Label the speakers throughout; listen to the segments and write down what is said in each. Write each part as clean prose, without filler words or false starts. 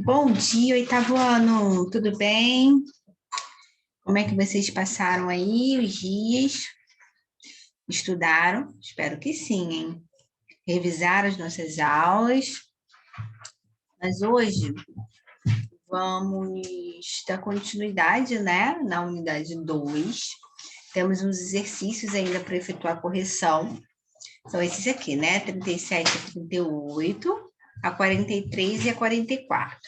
Speaker 1: Bom dia, oitavo ano, tudo bem? Como é que vocês passaram aí os dias? Estudaram? Espero que sim, hein? Revisaram as nossas aulas, mas hoje vamos dar continuidade, né, na unidade 2. Temos uns exercícios ainda para efetuar a correção. São esses aqui, né? 37 a 38, a 43 e a 44.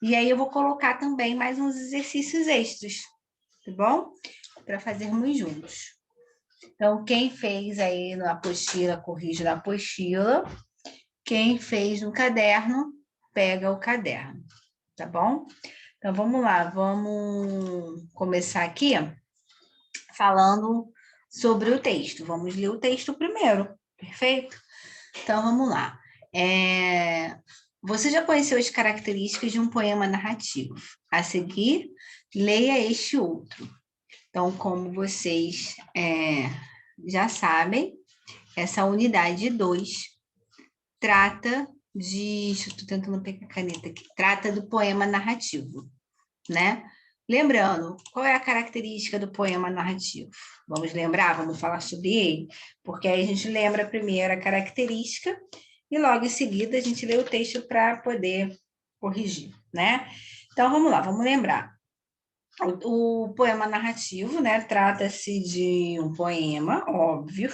Speaker 1: E aí eu vou colocar também mais uns exercícios extras, tá bom? Para fazermos juntos. Então, quem fez aí na apostila, corrige na apostila. Quem fez no caderno, pega o caderno, tá bom? Então, vamos lá, vamos começar aqui falando sobre o texto. Vamos ler o texto primeiro, perfeito? Então, vamos lá. Você já conheceu as características de um poema narrativo. A seguir, leia este outro. Então, como vocês já sabem, essa unidade 2 trata de... Estou tentando pegar a caneta aqui. Trata do poema narrativo, né? Lembrando, qual é a característica do poema narrativo? Vamos lembrar? Vamos falar sobre ele? Porque aí a gente lembra primeiro a característica e logo em seguida a gente lê o texto para poder corrigir, né? Então, vamos lá, vamos lembrar. O poema narrativo, né, trata-se de um poema, óbvio,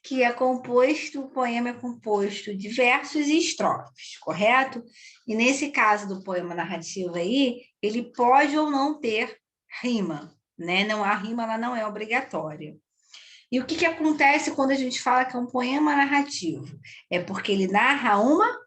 Speaker 1: que é composto, o poema é composto de versos e estrofes, correto? E nesse caso do poema narrativo aí, ele pode ou não ter rima, né? Não, a rima ela não é obrigatória. E o que acontece quando a gente fala que é um poema narrativo? É porque ele narra uma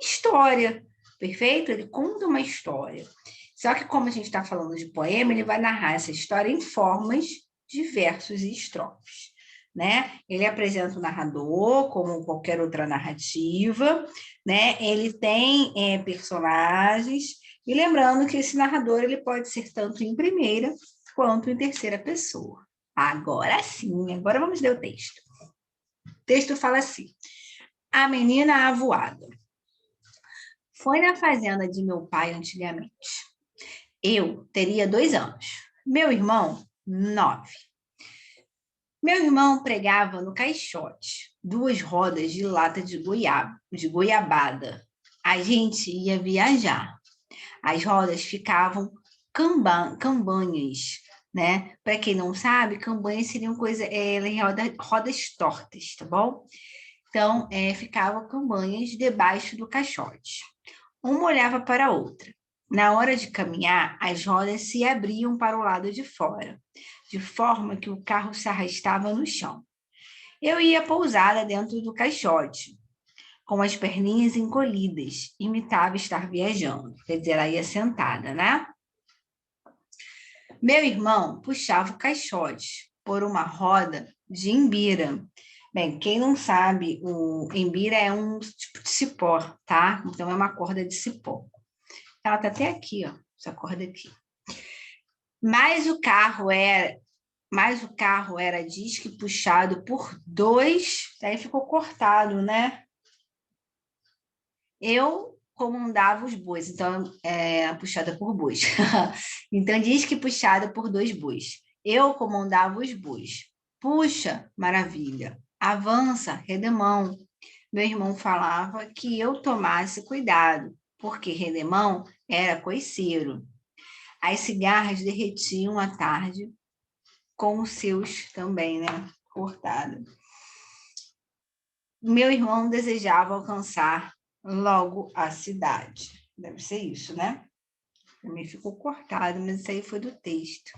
Speaker 1: história, perfeito? Ele conta uma história. Só que como a gente está falando de poema, ele vai narrar essa história em formas de versos e estrofes, né? Ele apresenta o narrador, como qualquer outra narrativa, né? Ele tem personagens, e lembrando que esse narrador ele pode ser tanto em primeira quanto em terceira pessoa. Agora sim, agora vamos ler o texto. O texto fala assim: A menina avoada. Foi na fazenda de meu pai antigamente. Eu teria 2 anos. Meu irmão, 9. Meu irmão pregava no caixote 2 rodas de lata de goiabada. A gente ia viajar. As rodas ficavam cambanhas, né? Para quem não sabe, cambanhas seriam rodas tortas, tá bom? Então, ficavam cambanhas debaixo do caixote. Uma olhava para a outra. Na hora de caminhar, as rodas se abriam para o lado de fora, de forma que o carro se arrastava no chão. Eu ia pousada dentro do caixote, com as perninhas encolhidas, imitava estar viajando, quer dizer, ela ia sentada, né? Meu irmão puxava o caixote por uma roda de imbira. Bem, quem não sabe, o imbira é um tipo de cipó, tá? Então, é uma corda de cipó. Ela tá até aqui, ó, essa corda aqui. Mas o carro era disque puxado por 2, aí ficou cortado, né? Eu comandava os bois, então puxada por bois. Então diz que puxada por 2 bois. Eu comandava os bois. Puxa, maravilha. Avança, redemão. Meu irmão falava que eu tomasse cuidado, porque redemão era coiceiro. As cigarras derretiam à tarde, com os seus também, né? Cortado. Meu irmão desejava alcançar logo a cidade. Deve ser isso, né? Também ficou cortado, mas isso aí foi do texto.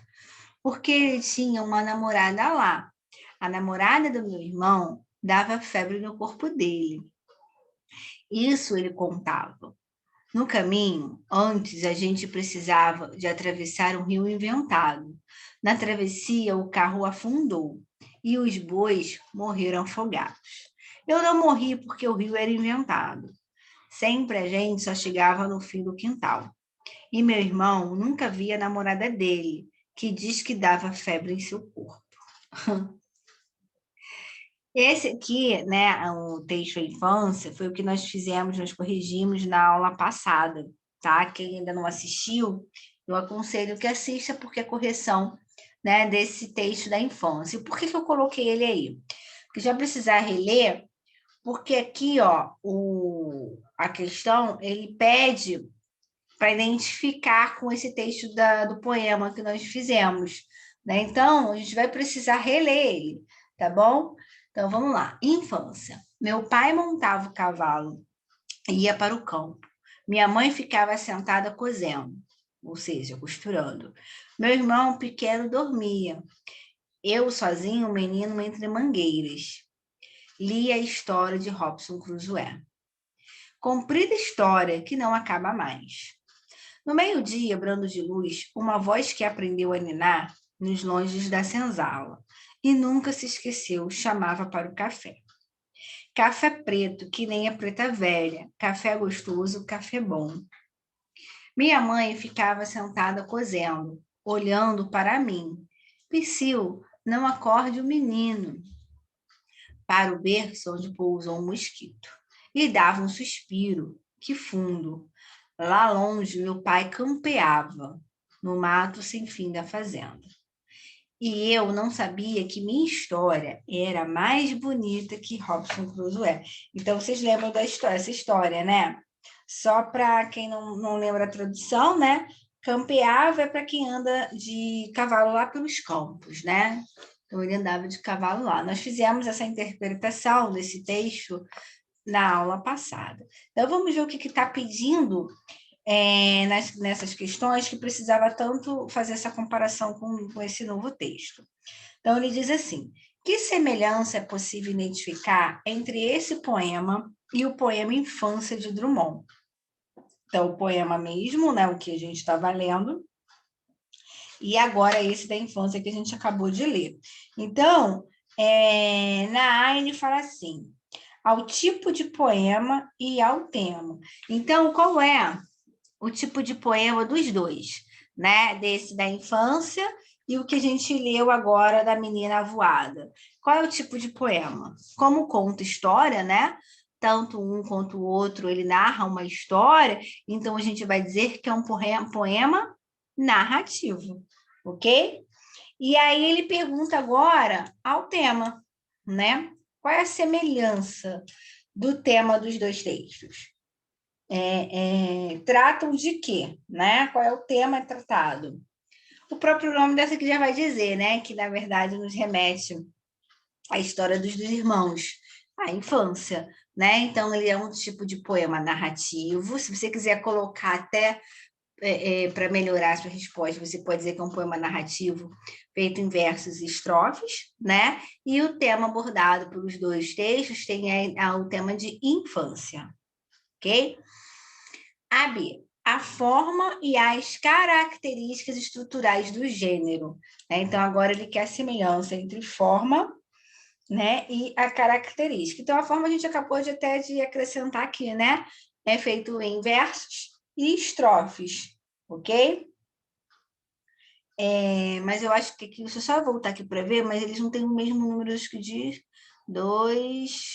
Speaker 1: Porque ele tinha uma namorada lá. A namorada do meu irmão dava febre no corpo dele. Isso ele contava. No caminho, antes a gente precisava de atravessar um rio inventado. Na travessia, o carro afundou e os bois morreram afogados. Eu não morri porque o rio era inventado. Sempre a gente só chegava no fim do quintal. E meu irmão nunca via a namorada dele, que diz que dava febre em seu corpo. Esse aqui, né, o texto da infância, foi o que nós fizemos, nós corrigimos na aula passada, tá? Quem ainda não assistiu, eu aconselho que assista, porque é correção, né, desse texto da infância. E por que eu coloquei ele aí? Porque já precisar reler, porque aqui, ó, a questão, ele pede para identificar com esse texto do poema que nós fizemos, né? Então, a gente vai precisar reler ele, tá bom? Então, vamos lá. Infância. Meu pai montava o cavalo e ia para o campo. Minha mãe ficava sentada cozendo, ou seja, costurando. Meu irmão pequeno dormia. Eu, sozinho, menino entre mangueiras. Lia a história de Robson Crusoe. Comprida história que não acaba mais. No meio-dia, brando de luz, uma voz que aprendeu a ninar nos longes da senzala e nunca se esqueceu, chamava para o café. Café preto, que nem a preta velha, café gostoso, café bom. Minha mãe ficava sentada cozendo, olhando para mim. Psyu, não acorde o menino. Para o berço onde pousou um mosquito. E dava um suspiro, que fundo. Lá longe, meu pai campeava, no mato sem fim da fazenda. E eu não sabia que minha história era mais bonita que Robson Crusoe. Então, vocês lembram da história, essa história, né? Só para quem não lembra a tradução, né? Campeava é para quem anda de cavalo lá pelos campos, né? Então, ele andava de cavalo lá. Nós fizemos essa interpretação desse texto na aula passada. Então, vamos ver o que está pedindo nessas questões, que precisava tanto fazer essa comparação com esse novo texto. Então, ele diz assim: que semelhança é possível identificar entre esse poema e o poema Infância de Drummond? Então, o poema mesmo, né, o que a gente estava lendo, e agora esse da infância que a gente acabou de ler. Então, na A ele fala assim: ao tipo de poema e ao tema. Então, qual é o tipo de poema dos dois, né? Desse da infância e o que a gente leu agora da Menina Voada. Qual é o tipo de poema? Como conta história, né? Tanto um quanto o outro, ele narra uma história, então a gente vai dizer que é um poema narrativo, ok? E aí ele pergunta agora ao tema, né? Qual é a semelhança do tema dos dois textos? Tratam de quê, né? Qual é o tema tratado? O próprio nome dessa aqui já vai dizer, né? Que, na verdade, nos remete à história dos irmãos, à infância, né? Então, ele é um tipo de poema narrativo. Se você quiser colocar até para melhorar a sua resposta, você pode dizer que é um poema narrativo feito em versos e estrofes, né? E o tema abordado pelos dois textos tem o tema de infância, ok? A B, a forma e as características estruturais do gênero. Né? Então, agora ele quer a semelhança entre forma, né, e a característica. Então, a forma a gente acabou até de acrescentar aqui, né? É feito em versos e estrofes, ok? Mas eu acho que aqui, deixa eu só voltar aqui para ver, mas eles não têm o mesmo número, acho que de 2,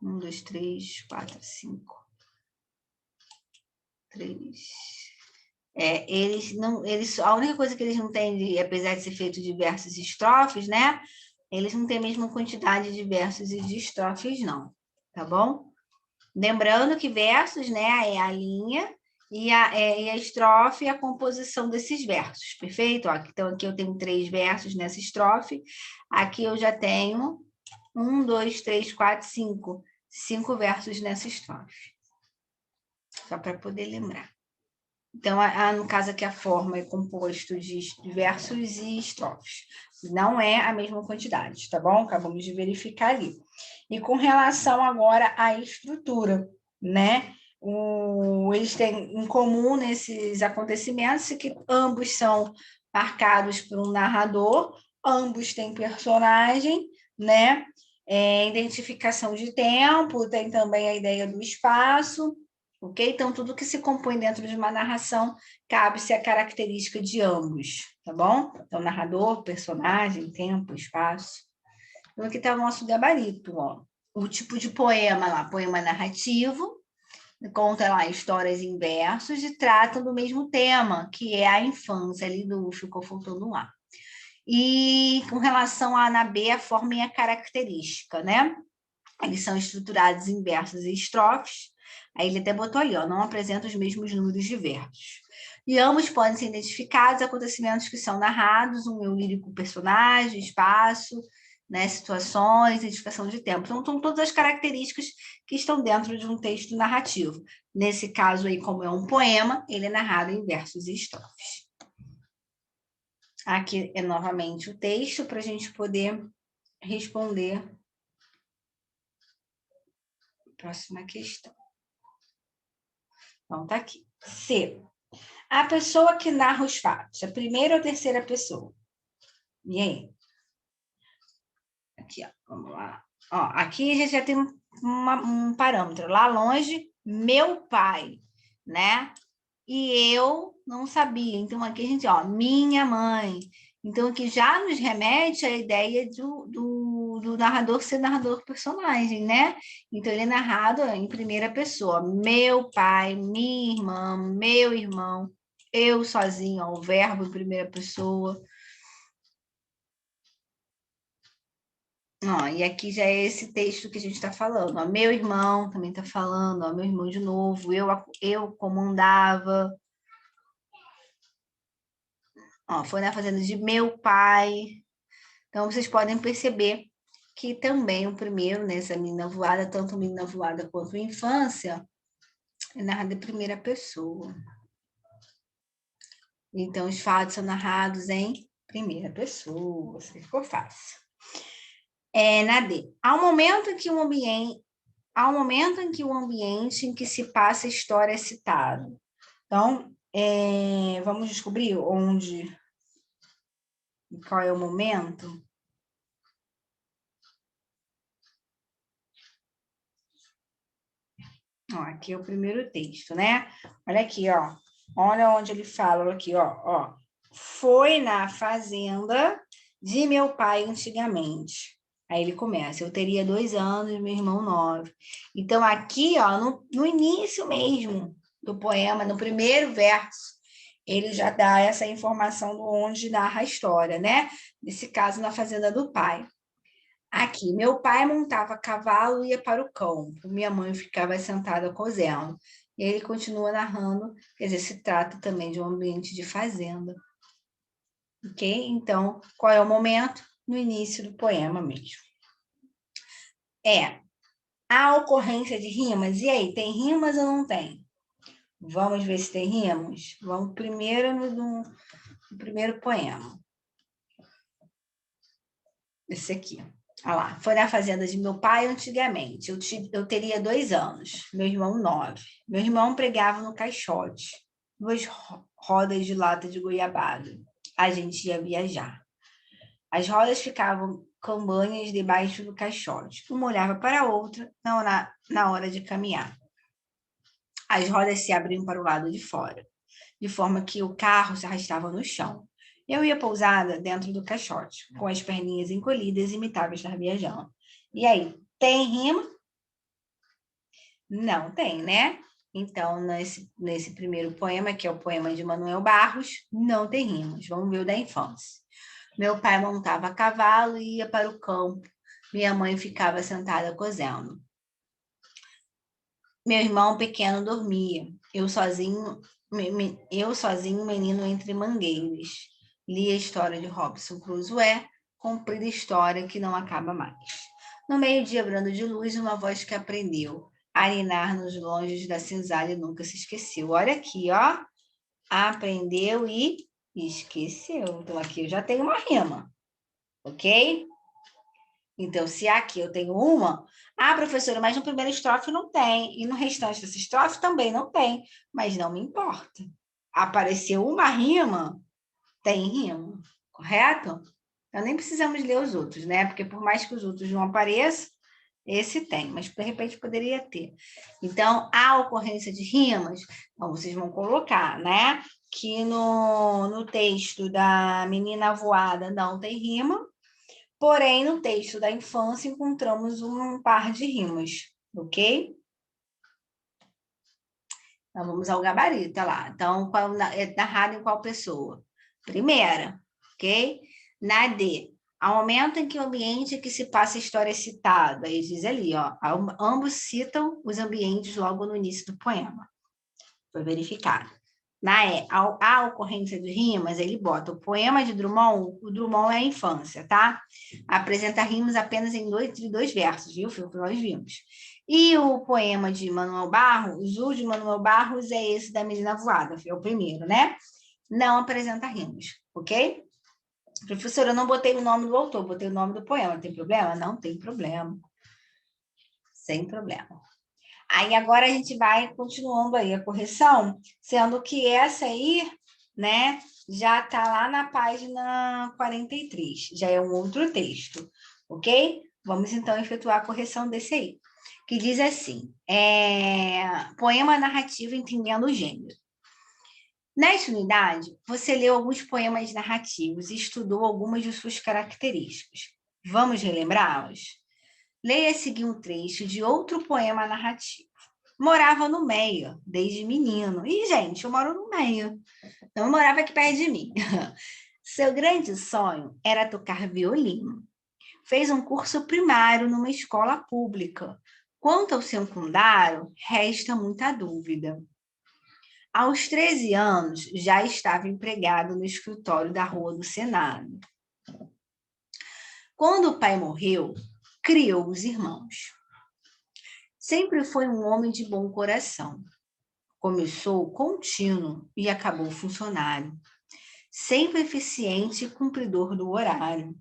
Speaker 1: 1, 2, 3, 4, 5, 3. A única coisa que eles não têm, apesar de ser feito de versos e estrofes, né? Eles não têm a mesma quantidade de versos e de estrofes, não, tá bom? Lembrando que versos, né, é a linha e a estrofe é a composição desses versos, perfeito? Ó, então, aqui eu tenho 3 versos nessa estrofe, aqui eu já tenho 1, 2, 3, 4, 5. 5 versos nessa estrofe. Só para poder lembrar. Então, no caso aqui, a forma é composto de versos e estrofes. Não é a mesma quantidade, tá bom? Acabamos de verificar ali. E com relação agora à estrutura, né? Eles têm em comum nesses acontecimentos que ambos são marcados por um narrador, ambos têm personagem, né? Identificação de tempo, tem também a ideia do espaço, ok? Então, tudo que se compõe dentro de uma narração cabe-se a característica de ambos, tá bom? Então, narrador, personagem, tempo, espaço. Então, aqui está o nosso gabarito, ó. O tipo de poema lá, poema narrativo, conta lá histórias em versos e tratam do mesmo tema, que é a infância, ali do ficou faltando um A. E com relação à Ana B, a forma e a característica, né? Eles são estruturados em versos e estrofes. Aí ele até botou ali, ó, não apresenta os mesmos números de versos. E ambos podem ser identificados acontecimentos que são narrados, um eu lírico personagem, espaço, né, situações, identificação de tempo. Então, são todas as características que estão dentro de um texto narrativo. Nesse caso aí, como é um poema, ele é narrado em versos e estrofes. Aqui é novamente o texto para a gente poder responder a próxima questão. Então, tá aqui. C. A pessoa que narra os fatos, a primeira ou a terceira pessoa? E aí? Aqui, ó, vamos lá. Ó, aqui a gente já tem um parâmetro. Lá longe, meu pai, né? E eu não sabia. Então, aqui a gente, ó, minha mãe. Então, aqui já nos remete à ideia do narrador ser narrador personagem, né? Então, ele é narrado em primeira pessoa. Meu pai, minha irmã, meu irmão, eu sozinho, ó, o verbo em primeira pessoa. Ó, e aqui já é esse texto que a gente está falando. Ó, meu irmão também está falando, ó, meu irmão de novo, eu comandava. Ó, foi na fazenda de meu pai. Então, vocês podem perceber que também o primeiro, nessa Menina Voada, tanto Menina Voada quanto Infância, é narrado em primeira pessoa. Então, os fatos são narrados em primeira pessoa. Assim ficou fácil. Na D. Há um momento em que o ambiente em que se passa a história é citado. Então, vamos descobrir qual é o momento. Ó, aqui é o primeiro texto, né? Olha aqui, ó. Olha onde ele fala, olha aqui, ó. Foi na fazenda de meu pai antigamente. Aí ele começa, eu teria 2 anos, meu irmão 9. Então, aqui, ó, no início mesmo do poema, no primeiro verso, ele já dá essa informação do onde narra a história, né? Nesse caso, na fazenda do pai. Aqui, meu pai montava cavalo e ia para o campo. Minha mãe ficava sentada cozendo. E ele continua narrando, quer dizer, se trata também de um ambiente de fazenda. Ok? Então, qual é o momento? No início do poema mesmo. A ocorrência de rimas. E aí, tem rimas ou não tem? Vamos ver se tem rimas? Vamos primeiro no primeiro poema. Esse aqui. Olha lá, foi na fazenda de meu pai antigamente. Eu teria 2 anos, meu irmão 9. Meu irmão pregava no caixote, 2 rodas de lata de goiabada. A gente ia viajar. As rodas ficavam cambanhas debaixo do caixote. Uma olhava para a outra na hora de caminhar. As rodas se abriam para o lado de fora, de forma que o carro se arrastava no chão. Eu ia pousada dentro do caixote, com as perninhas encolhidas, e imitava estar viajando. E aí, tem rima? Não tem, né? Então, nesse primeiro poema, que é o poema de Manuel Barros, não tem rimas. Vamos ver o da infância. Meu pai montava a cavalo e ia para o campo. Minha mãe ficava sentada cozendo. Meu irmão pequeno dormia. Eu sozinho, menino entre mangueiras. Li a história de Robinson Crusoe, comprida história que não acaba mais. No meio-dia, brando de luz, uma voz que aprendeu a ninar nos longes da cinzalha e nunca se esqueceu. Olha aqui, ó. Aprendeu e esqueceu. Então, aqui eu já tenho uma rima, ok? Então, se aqui eu tenho uma, professora, mas no primeiro estrofe não tem, e no restante dessa estrofe também não tem, mas não me importa. Apareceu uma rima, tem rima, correto? Então, nem precisamos ler os outros, né? Porque por mais que os outros não apareçam, esse tem, mas de repente poderia ter. Então, a ocorrência de rimas, então vocês vão colocar, né? Que no texto da Menina Voada não tem rima, porém, no texto da infância encontramos um par de rimas, ok? Então, vamos ao gabarito, olha lá. Então, é narrado em qual pessoa? Primeira, ok? Na D, ao momento em que o ambiente em que se passa a história é citado, aí diz ali, ó, ambos citam os ambientes logo no início do poema. Foi verificado. Na E, a ocorrência de rimas, ele bota o poema de Drummond, o Drummond é a infância, tá? Apresenta rimas apenas em dois versos, viu? Foi o que nós vimos. E o poema de Manuel Barros, o de Manuel Barros é esse da Menina Voada, foi o primeiro, né? Não apresenta rimas, ok? Professora, eu não botei o nome do autor, botei o nome do poema. Tem problema? Não tem problema. Sem problema. Aí agora a gente vai continuando aí a correção, sendo que essa aí, né, já está lá na página 43, já é um outro texto, ok? Vamos então efetuar a correção desse aí, que diz assim, poema narrativo entendendo o gênero. Nesta unidade, você leu alguns poemas narrativos e estudou algumas de suas características. Vamos relembrá-los? Leia a seguir um trecho de outro poema narrativo. Morava no meio, desde menino. E, gente, eu moro no meio. Então, eu morava aqui perto de mim. Seu grande sonho era tocar violino. Fez um curso primário numa escola pública. Quanto ao secundário, resta muita dúvida. Aos 13 anos, já estava empregado no escritório da Rua do Senado. Quando o pai morreu, criou os irmãos. Sempre foi um homem de bom coração. Começou contínuo e acabou funcionário. Sempre eficiente e cumpridor do horário.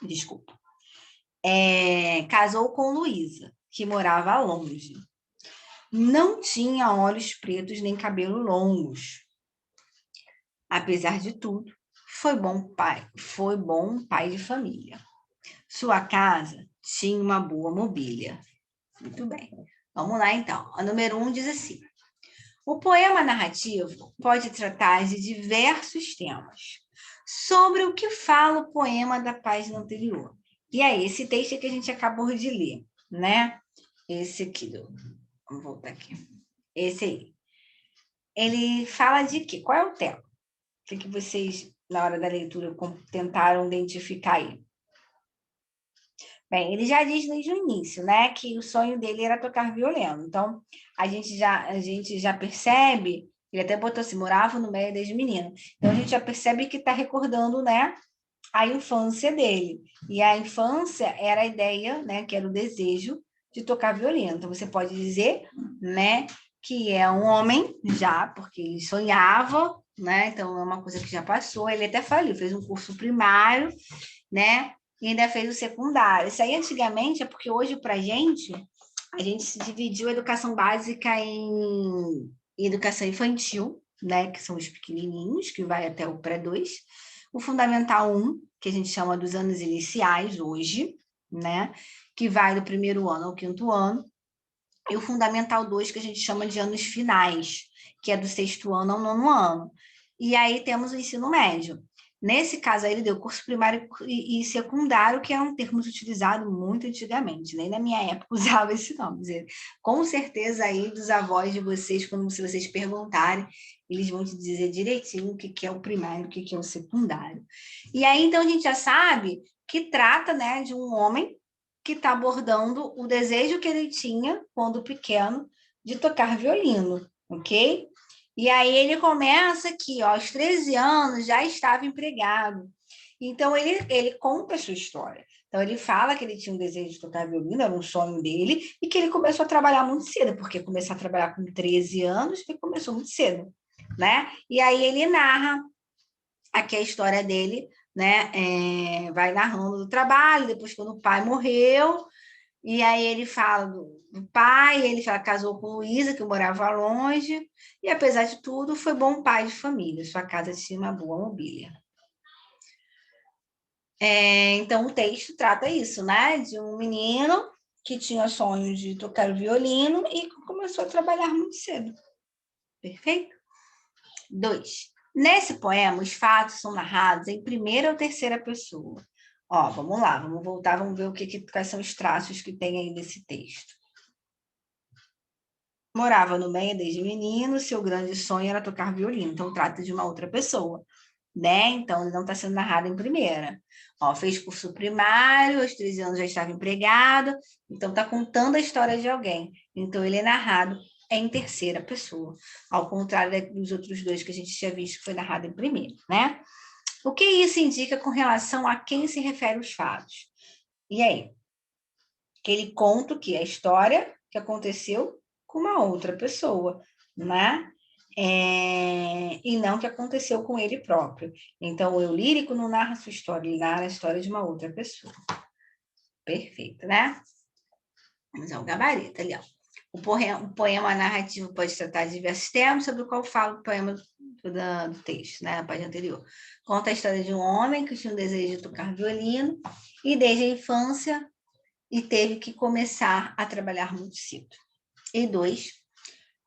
Speaker 1: Desculpa. Casou com Luísa, que morava longe. Não tinha olhos pretos nem cabelo longos. Apesar de tudo, foi bom pai de família. Sua casa tinha uma boa mobília. Muito bem. Vamos lá, então. A número 1 diz assim. O poema narrativo pode tratar de diversos temas. Sobre o que fala o poema da página anterior. E aí, esse texto que a gente acabou de ler, né? Esse aqui, vamos voltar aqui. Esse aí. Ele fala de quê? Qual é o tema? O que vocês, na hora da leitura, tentaram identificar aí? Bem, ele já diz desde o início, né, que o sonho dele era tocar violino. Então, a gente já percebe, ele até botou assim, morava no meio desde menino. Então, a gente já percebe que está recordando, né, a infância dele. E a infância era a ideia, né, que era o desejo de tocar violino. Então, você pode dizer, né, que é um homem já, porque ele sonhava, né, então é uma coisa que já passou. Ele até falou, ele fez um curso primário, né, e ainda fez o secundário. Isso aí antigamente é porque hoje, para a gente se dividiu a educação básica em educação infantil, né, que são os pequenininhos, que vai até o pré-2, o fundamental 1, que a gente chama dos anos iniciais hoje, né, que vai do primeiro ano ao quinto ano, e o fundamental 2, que a gente chama de anos finais, que é do sexto ano ao nono ano. E aí temos o ensino médio. Nesse caso aí, ele deu curso primário e secundário, que eram termos utilizados muito antigamente, nem na minha época usava esse nome. Com certeza aí dos avós de vocês, quando se vocês perguntarem, eles vão te dizer direitinho o que é o primário, o que é o secundário. E aí, então, a gente já sabe que trata, né, de um homem que está abordando o desejo que ele tinha, quando pequeno, de tocar violino, ok? E aí ele começa aqui, ó, aos 13 anos já estava empregado. Então ele conta a sua história. Então ele fala que ele tinha um desejo de tocar violino, era um sonho dele, e que ele começou a trabalhar muito cedo, porque começar a trabalhar com 13 anos, ele começou muito cedo, né? E aí ele narra aqui a história dele, né? Vai narrando do trabalho, depois quando o pai morreu, e aí ele fala do pai, ele fala, casou com Luísa, que morava longe, e apesar de tudo, foi bom pai de família, sua casa tinha uma boa mobília. Então, o texto trata isso, né? De um menino que tinha sonho de tocar violino e começou a trabalhar muito cedo. Perfeito? 2. Nesse poema, os fatos são narrados em primeira ou terceira pessoa. Ó, vamos lá, vamos voltar, vamos ver quais são os traços que tem aí nesse texto. morava no Meia desde menino, seu grande sonho era tocar violino. Então, trata de uma outra pessoa, né? Então, ele não está sendo narrado em primeira. Ó, fez curso primário, aos 13 anos já estava empregado. Então, está contando a história de alguém. Então, ele é narrado em terceira pessoa. Ao contrário dos outros dois que a gente tinha visto que foi narrado em primeira, né? O que isso indica com relação a quem se refere os fatos? E aí? Que ele conta o que? A história que aconteceu com uma outra pessoa, né? E não que aconteceu com ele próprio. Então, o eu lírico não narra a sua história, ele narra a história de uma outra pessoa. Perfeito, né? Vamos ao gabarito ali, ó. O poema narrativo pode tratar de diversos temas, sobre o qual fala o poema do texto, né? Na página anterior. Conta a história de um homem que tinha um desejo de tocar violino e desde a infância e teve que começar a trabalhar muito cedo. E 2,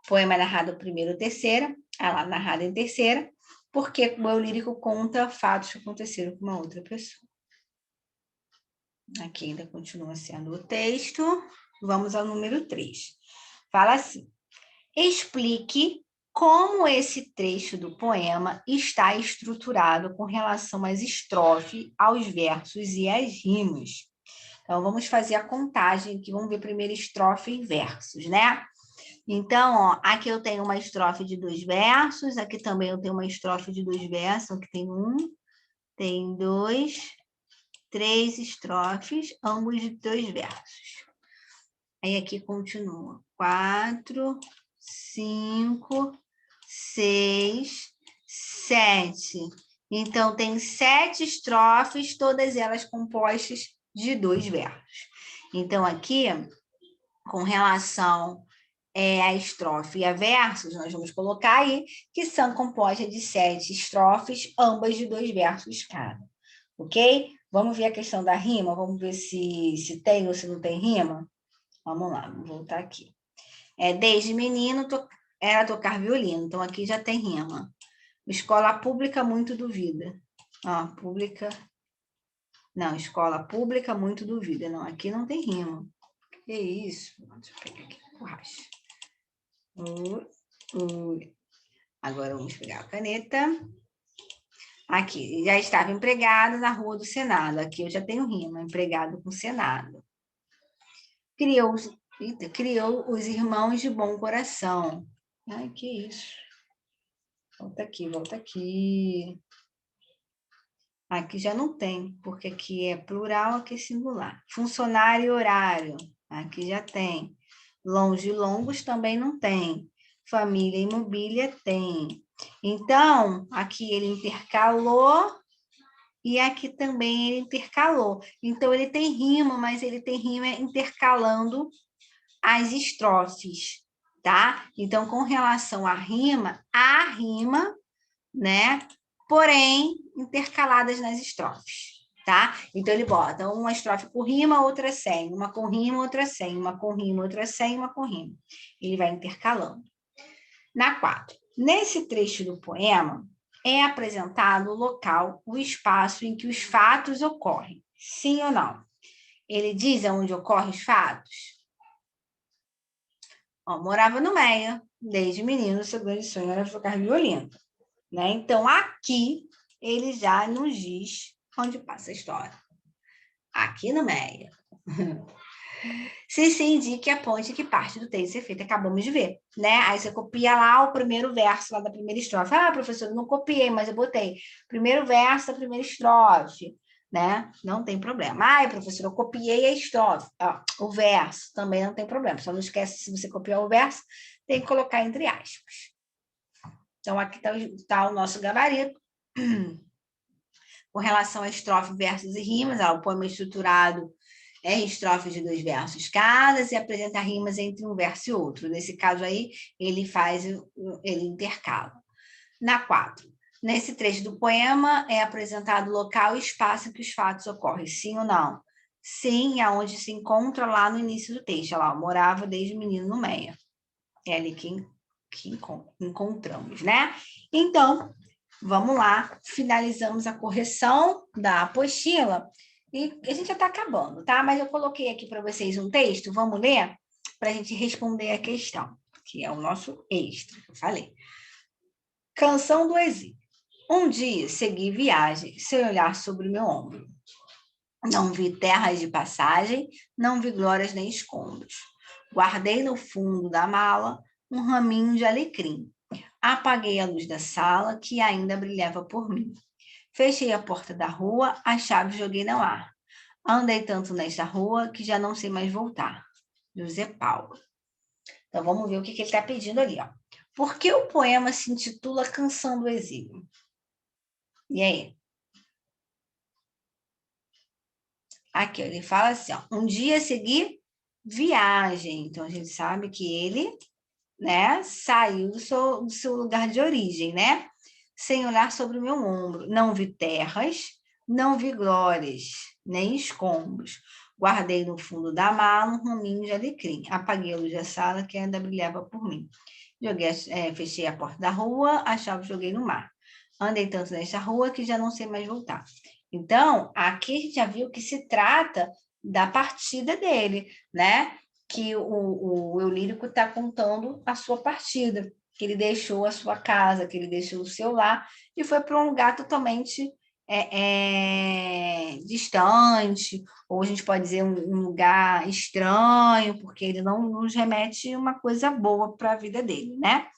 Speaker 1: poema narrado primeiro ou terceira, ela narrada em terceira, porque o eu lírico conta fatos que aconteceram com uma outra pessoa. Aqui ainda continua sendo o texto. Vamos ao número 3. Fala assim: explique como esse trecho do poema está estruturado com relação às estrofes, aos versos e às rimas. Então, vamos fazer a contagem aqui, vamos ver primeiro estrofe e versos, né? Então, ó, aqui eu tenho uma estrofe de 2 versos, aqui também eu tenho uma estrofe de 2 versos, aqui tem 1, tem 2, 3 estrofes, ambos de 2 versos. Aí aqui continua 4, 5, 6, 7. Então, tem 7 estrofes, todas elas compostas de 2 versos. Então, aqui, com relação a estrofe e a versos, nós vamos colocar aí que são compostas de 7 estrofes, ambas de 2 versos cada. Ok? Vamos ver a questão da rima? Vamos ver se tem ou se não tem rima? Vamos lá, vamos voltar aqui. Desde menino era tocar violino, então aqui já tem rima. Escola pública muito duvida. Pública. Não, escola pública muito duvida. Não, aqui não tem rima. Que isso? Deixa eu pegar aqui a borracha. Agora vamos pegar a caneta. Aqui, já estava empregado na Rua do Senado. Aqui eu já tenho rima, empregado com Senado. Criou os irmãos de bom coração. Ai, que isso. Volta aqui, volta aqui. Aqui já não tem, porque aqui é plural, aqui é singular. Funcionário e horário, aqui já tem. Longe e longos também não tem. Família e mobília tem. Então, aqui ele intercalou e aqui também ele intercalou. Então, ele tem rima, mas ele tem rima intercalando as estrofes, tá? Então, com relação à rima, há rima, né? Porém, intercaladas nas estrofes, tá? Então, ele bota uma estrofe com rima, outra sem, uma com rima, outra sem, uma com rima, outra sem, uma com rima. Ele vai intercalando. Na 4, nesse trecho do poema, é apresentado o local, o espaço em que os fatos ocorrem. Sim ou não? Ele diz onde ocorrem os fatos? Morava no Meia, desde menino, seu grande sonho era tocar violino. Né? Então, aqui, ele já nos diz onde passa a história. Aqui no Meia. Se indique a ponte que parte do texto ser feita, acabamos de ver, né? Aí você copia lá o primeiro verso lá da primeira estrofe. Professor, eu não copiei, mas eu botei primeiro verso da primeira estrofe, né? Não tem problema. Professor, eu copiei a estrofe, o verso, também não tem problema. Só não esquece, se você copiar o verso, tem que colocar entre aspas. Então, aqui está o nosso gabarito. Com relação a estrofe, versos e rimas, o poema é estruturado em estrofes de 2 versos cada e apresenta rimas entre um verso e outro. Nesse caso aí, ele intercala. Na 4, nesse trecho do poema é apresentado o local e espaço em que os fatos ocorrem, sim ou não? Sim, aonde se encontra lá no início do texto. Olha lá, morava desde menino no Meia. É ali que encontramos, né? Então, vamos lá, finalizamos a correção da apostila e a gente já está acabando, tá? Mas eu coloquei aqui para vocês um texto, vamos ler? Para a gente responder a questão. que é o nosso extra, que eu falei. Canção do exílio. Um dia segui viagem, sem olhar sobre o meu ombro. Não vi terras de passagem, não vi glórias nem escombros. Guardei no fundo da mala um raminho de alecrim. Apaguei a luz da sala, que ainda brilhava por mim. Fechei a porta da rua, a chave joguei no ar. Andei tanto nesta rua que já não sei mais voltar. José Paulo. Então, vamos ver o que ele está pedindo ali, ó. Por que o poema se intitula Canção do Exílio? E aí? Aqui, ó, ele fala assim, ó. Um dia segui viagem. Então, a gente sabe que ele, né, saiu do seu lugar de origem, né? Sem olhar sobre o meu ombro. Não vi terras, não vi glórias, nem escombros. Guardei no fundo da mala um raminho de alecrim. Apaguei a luz da sala que ainda brilhava por mim. Fechei a porta da rua, a chave joguei no mar. Andei tanto nesta rua que já não sei mais voltar. Então, aqui a gente já viu que se trata da partida dele, né? Que o eu lírico está contando a sua partida, que ele deixou a sua casa, que ele deixou o seu lar e foi para um lugar totalmente distante, ou a gente pode dizer um lugar estranho, porque ele não nos remete uma coisa boa para a vida dele, né?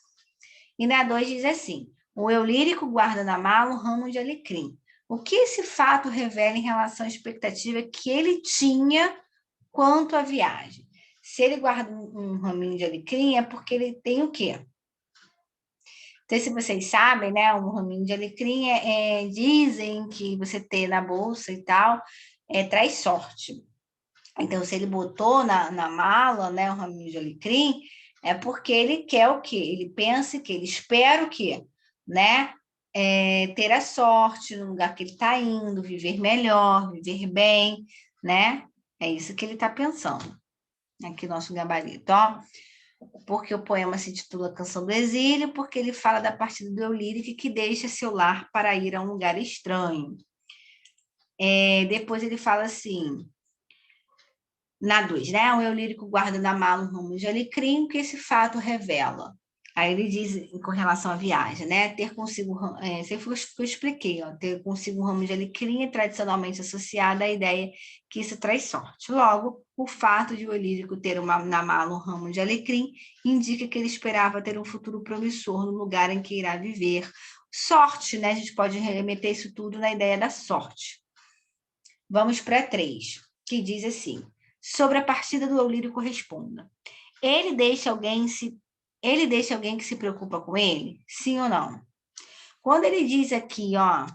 Speaker 1: E na 2 diz assim: o eu lírico guarda na mala um ramo de alecrim. O que esse fato revela em relação à expectativa que ele tinha quanto à viagem? Se ele guarda um raminho de alecrim, é porque ele tem o quê? Não sei se vocês sabem, né? Um raminho de alecrim dizem que você ter na bolsa e tal traz sorte. Então, se ele botou na mala, né, um raminho de alecrim, é porque ele quer o quê? Ele pensa que ele espera o quê? Né? Ter a sorte no lugar que ele está indo, viver melhor, viver bem, né? É isso que ele está pensando. Aqui nosso gabarito, ó. Porque o poema se intitula Canção do Exílio, porque ele fala da partida do eu lírico que deixa seu lar para ir a um lugar estranho. Depois ele fala assim, na 2, né? O eu lírico guarda na mala um ramo de alecrim, que esse fato revela. Aí ele diz com relação à viagem, né? Ter consigo, foi o que eu expliquei, ó, ter consigo um ramo de alecrim é tradicionalmente associado à ideia que isso traz sorte. Logo, o fato de o lírico ter na mala um ramo de alecrim indica que ele esperava ter um futuro promissor no lugar em que irá viver. Sorte, né? A gente pode remeter isso tudo na ideia da sorte. Vamos para 3, que diz assim: sobre a partida do eu lírico responda. Ele deixa alguém que se preocupa com ele? Sim ou não? Quando ele diz aqui, ó,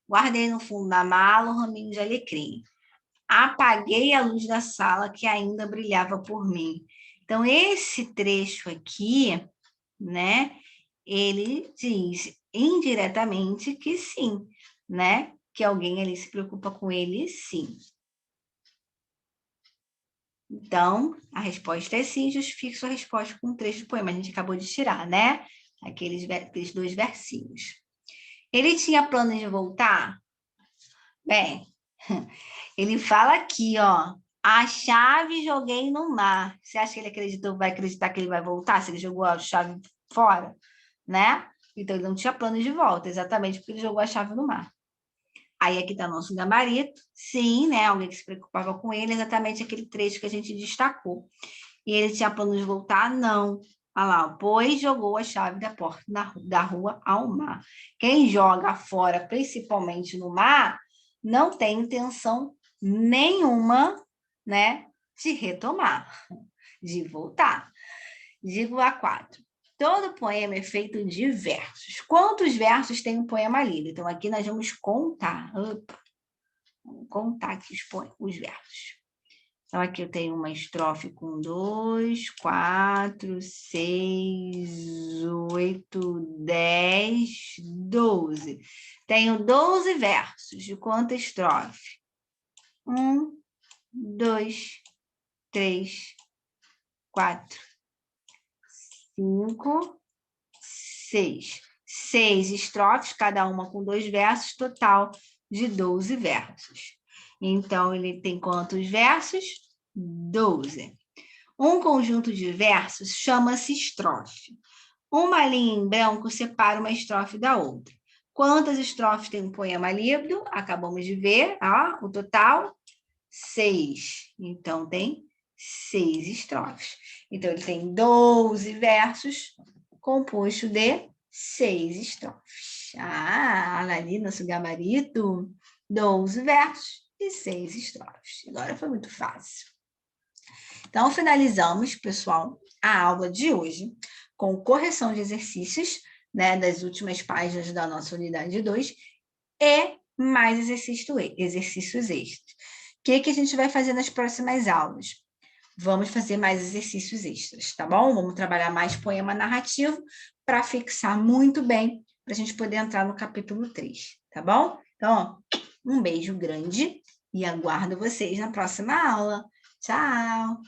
Speaker 1: guardei no fundo da mala um raminho de alecrim. Apaguei a luz da sala que ainda brilhava por mim. Então, esse trecho aqui, né, ele diz indiretamente que sim, né, que alguém ali se preocupa com ele, sim. Então, a resposta é sim, justifique sua resposta com um trecho do poema. A gente acabou de tirar, né? Aqueles 2 versinhos. Ele tinha plano de voltar? Bem, ele fala aqui, ó. A chave joguei no mar. Você acha que ele vai acreditar que ele vai voltar se ele jogou a chave fora? Né? Então, ele não tinha plano de volta, exatamente porque ele jogou a chave no mar. Aí aqui está nosso gabarito. Sim, né? Alguém que se preocupava com ele, exatamente aquele trecho que a gente destacou. E ele tinha plano de voltar? Não. Olha lá, pois jogou a chave da porta da rua ao mar. Quem joga fora, principalmente no mar, não tem intenção nenhuma, né, de retomar, de voltar. Digo a 4. Todo poema é feito de versos. Quantos versos tem um poema lido? Então, aqui nós vamos contar. Opa, vamos contar aqui os versos. Então, aqui eu tenho uma estrofe com 2, 4, 6, 8, 10, 12. Tenho 12 versos. De quanta estrofe? 1, 2, 3, 4, 5, 6. 6 estrofes, cada uma com 2 versos, total de 12 versos. Então, ele tem quantos versos? 12. Um conjunto de versos chama-se estrofe. Uma linha em branco separa uma estrofe da outra. Quantas estrofes tem um poema líquido? Acabamos de ver, ó, o total, 6. Então, tem 6 estrofes. Então, ele tem 12 versos, composto de 6 estrofes. Ah, ali, nosso gabarito, 12 versos e 6 estrofes. Agora foi muito fácil. Então, finalizamos, pessoal, a aula de hoje com correção de exercícios, né, das últimas páginas da nossa unidade 2 e mais exercícios extras. O que a gente vai fazer nas próximas aulas? Vamos fazer mais exercícios extras, tá bom? Vamos trabalhar mais poema narrativo para fixar muito bem, para a gente poder entrar no capítulo 3, tá bom? Então, ó, um beijo grande e aguardo vocês na próxima aula. Tchau!